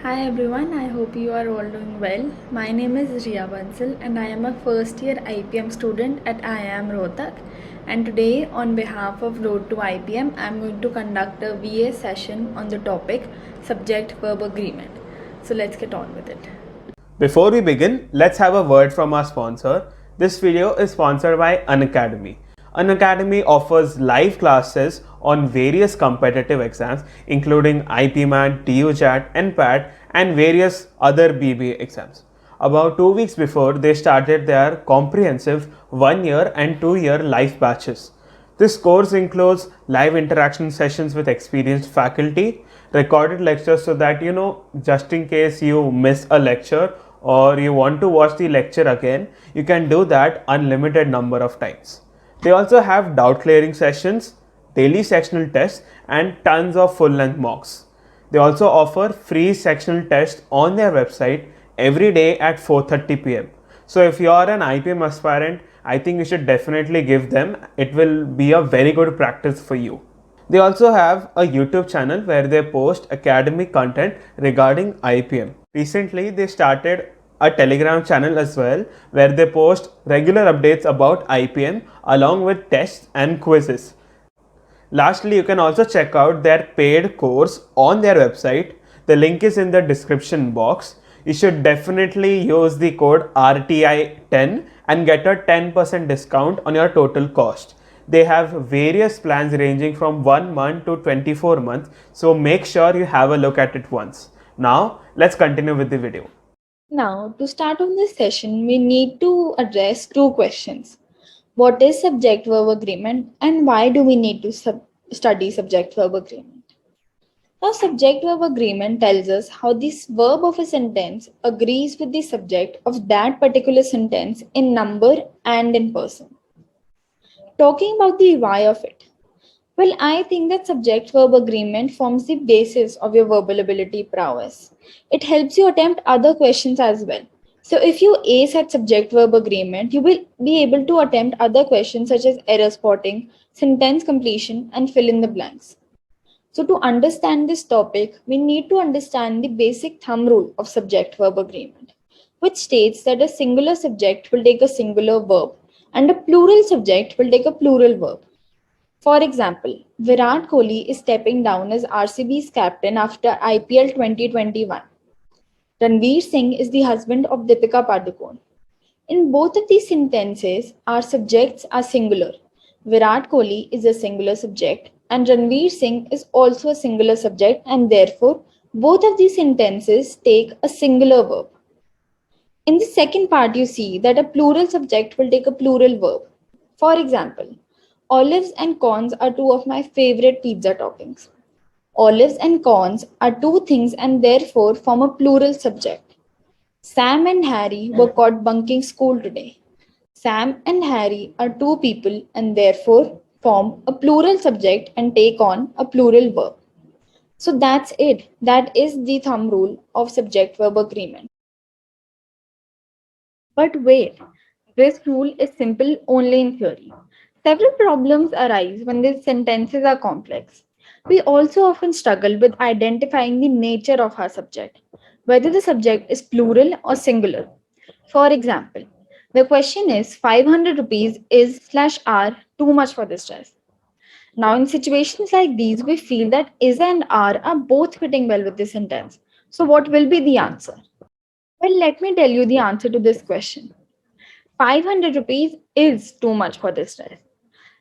Hi everyone, I hope you are all doing well. My name is Riya Bansal and I am a first year IPM student at IIM Rohtak. And today, on behalf of Road to IPM, I am going to conduct a VA session on the topic Subject Verb Agreement. So let's get on with it. Before we begin, let's have a word from our sponsor. This video is sponsored by Unacademy. Unacademy offers live classes on various competitive exams including IPMAT, TUJAT, NPAT and various other BBA exams. About 2 weeks before, they started their comprehensive 1 year and 2 year live batches. This course includes live interaction sessions with experienced faculty, recorded lectures so that just in case you miss a lecture or you want to watch the lecture again, you can do that unlimited number of times. They also have doubt clearing sessions, daily sectional tests and tons of full length mocks. They also offer free sectional tests on their website every day at 4:30 pm. So if you are an IPM aspirant, I think you should definitely give them. It will be a very good practice for you. They also have a YouTube channel where they post academic content regarding IPM. Recently, they started a Telegram channel as well where they post regular updates about IPM along with tests and quizzes. Lastly, you can also check out their paid course on their website. The link is in the description box. You should definitely use the code RTI10 and get a 10% discount on your total cost. They have various plans ranging from 1 month to 24 months, so make sure you have a look at it once. Now, let's continue with the video. Now, to start on this session, we need to address two questions. What is subject verb agreement and why do we need to study subject verb agreement? Now, subject verb agreement tells us how this verb of a sentence agrees with the subject of that particular sentence in number and in person. Talking about the why of it. Well, I think that subject verb agreement forms the basis of your verbal ability prowess. It helps you attempt other questions as well. So, if you ace at subject verb agreement, you will be able to attempt other questions such as error spotting, sentence completion, and fill in the blanks. So, to understand this topic, we need to understand the basic thumb rule of subject verb agreement, which states that a singular subject will take a singular verb and a plural subject will take a plural verb. For example, Virat Kohli is stepping down as RCB's captain after IPL 2021. Ranveer Singh is the husband of Deepika Padukone. In both of these sentences, our subjects are singular. Virat Kohli is a singular subject and Ranveer Singh is also a singular subject, and therefore both of these sentences take a singular verb. In the second part, you see that a plural subject will take a plural verb. For example, olives and corns are two of my favorite pizza toppings. Olives and corns are two things and therefore form a plural subject. Sam and Harry were caught bunking school today. Sam and Harry are two people and therefore form a plural subject and take on a plural verb. So that's it. That is the thumb rule of subject verb agreement. But wait, this rule is simple only in theory. Several problems arise when these sentences are complex. We also often struggle with identifying the nature of our subject, whether the subject is plural or singular. For example, the question is 500 rupees is slash r too much for this dress. Now, in situations like these, we feel that is and are both fitting well with this sentence. So, what will be the answer? Well, let me tell you the answer to this question. 500 rupees is too much for this dress.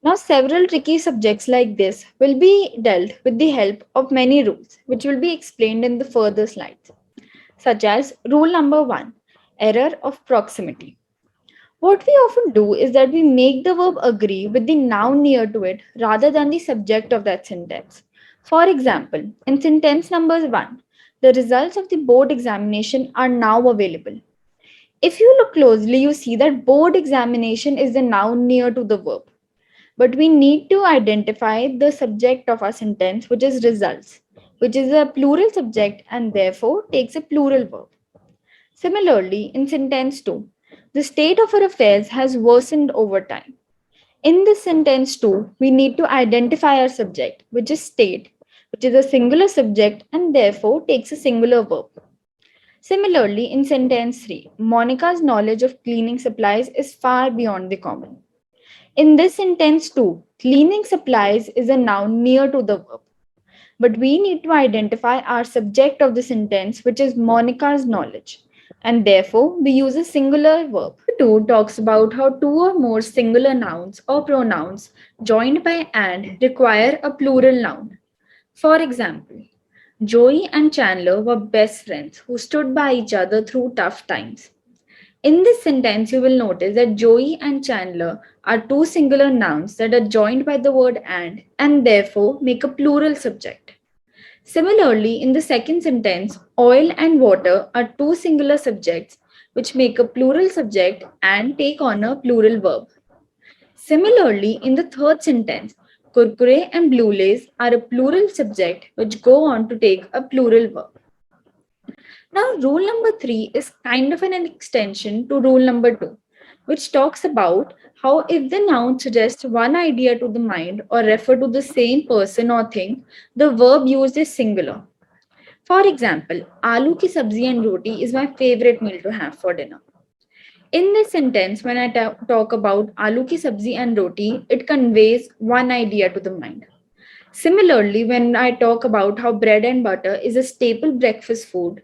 Now, several tricky subjects like this will be dealt with the help of many rules, which will be explained in the further slides, such as rule number one, error of proximity. What we often do is that we make the verb agree with the noun near to it rather than the subject of that sentence. For example, in sentence number one, the results of the board examination are now available. If you look closely, you see that board examination is the noun near to the verb. But we need to identify the subject of our sentence, which is results, which is a plural subject and therefore takes a plural verb. Similarly, in sentence 2, the state of our affairs has worsened over time. In this sentence 2, we need to identify our subject, which is state, which is a singular subject and therefore takes a singular verb. Similarly, in sentence 3, Monica's knowledge of cleaning supplies is far beyond the common. In this sentence too, cleaning supplies is a noun near to the verb. But we need to identify our subject of the sentence, which is Monica's knowledge. And therefore, we use a singular verb. 2 talks about how two or more singular nouns or pronouns joined by and require a plural noun. For example, Joey and Chandler were best friends who stood by each other through tough times. In this sentence, you will notice that Joey and Chandler are two singular nouns that are joined by the word and therefore make a plural subject. Similarly, in the second sentence, oil and water are two singular subjects which make a plural subject and take on a plural verb. Similarly, in the third sentence, Kurkure and Blue Lays are a plural subject which go on to take a plural verb. Now, rule number 3 is kind of an extension to rule number 2, which talks about how if the noun suggests one idea to the mind or refer to the same person or thing, the verb used is singular. For example, aloo ki sabzi and roti is my favorite meal to have for dinner. In this sentence, when I talk about aloo ki sabzi and roti, it conveys one idea to the mind. Similarly, when I talk about how bread and butter is a staple breakfast food,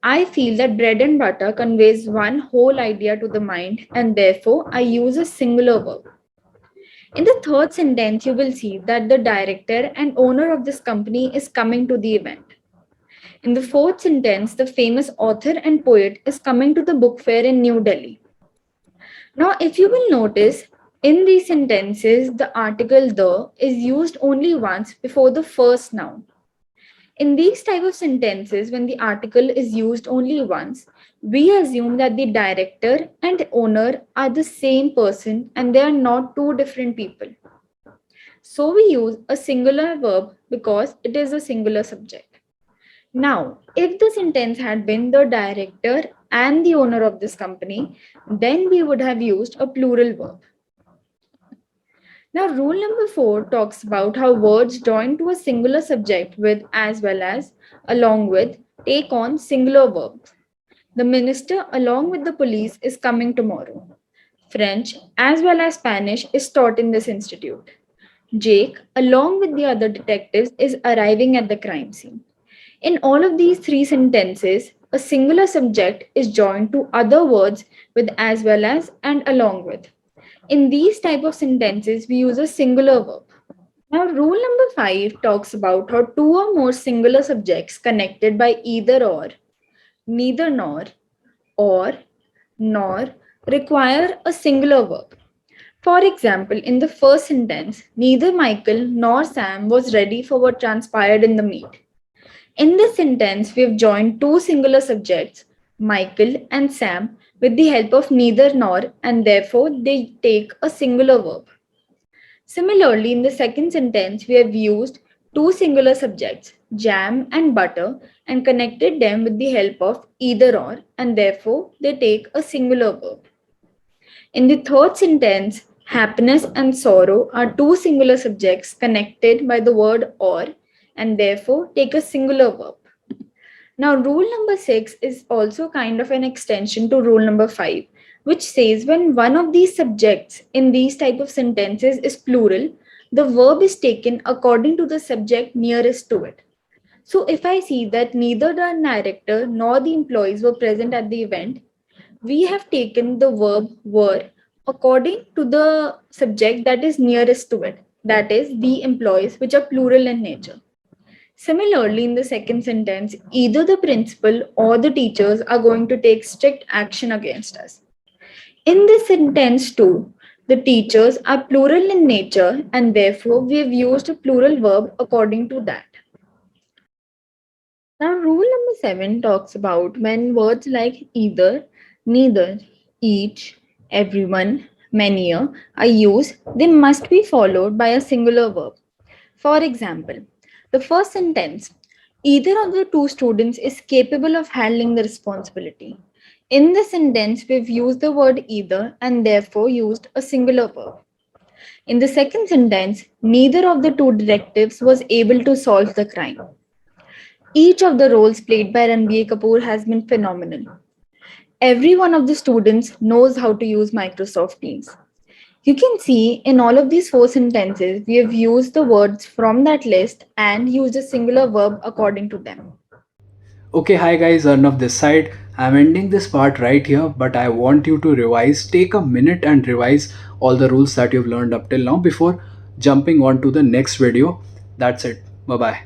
I feel that bread and butter conveys one whole idea to the mind and therefore I use a singular verb. In the third sentence, you will see that the director and owner of this company is coming to the event. In the fourth sentence, the famous author and poet is coming to the book fair in New Delhi. Now, if you will notice, in these sentences, the article the is used only once before the first noun. In these type of sentences, when the article is used only once, we assume that the director and owner are the same person and they are not two different people. So we use a singular verb because it is a singular subject. Now, if the sentence had been the director and the owner of this company, then we would have used a plural verb. Now, rule number 4 talks about how words joined to a singular subject with as well as along with take on singular verbs. The minister, along with the police, is coming tomorrow. French as well as Spanish is taught in this institute. Jake, along with the other detectives, is arriving at the crime scene. In all of these three sentences, a singular subject is joined to other words with as well as and along with. In these type of sentences, we use a singular verb. Now, rule number 5 talks about how two or more singular subjects connected by either or, neither or, nor require a singular verb. For example, in the first sentence, neither Michael nor Sam was ready for what transpired in the meet. In this sentence, we have joined two singular subjects, Michael and Sam, with the help of neither nor, and therefore they take a singular verb. Similarly, in the second sentence, we have used two singular subjects, jam and butter, and connected them with the help of either or, and therefore they take a singular verb. In the third sentence, happiness and sorrow are two singular subjects connected by the word or, and therefore take a singular verb. Now, rule number 6 is also kind of an extension to rule number 5, which says when one of these subjects in these type of sentences is plural, the verb is taken according to the subject nearest to it. So, if I see that neither the director nor the employees were present at the event, we have taken the verb were according to the subject that is nearest to it, that is, the employees, which are plural in nature. Similarly, in the second sentence, either the principal or the teachers are going to take strict action against us. In this sentence, too, the teachers are plural in nature and therefore we have used a plural verb according to that. Now, rule number 7 talks about when words like either, neither, each, everyone, many are used, they must be followed by a singular verb. For example, the first sentence, either of the two students is capable of handling the responsibility. In the sentence, we've used the word either and therefore used a singular verb. In the second sentence, neither of the two detectives was able to solve the crime. Each of the roles played by Ranbir Kapoor has been phenomenal. Every one of the students knows how to use Microsoft Teams. You can see in all of these four sentences, we have used the words from that list and used a singular verb according to them. Okay, hi guys, Arnav this side. I'm ending this part right here, but I want you to revise. Take a minute and revise all the rules that you've learned up till now before jumping on to the next video. That's it. Bye bye.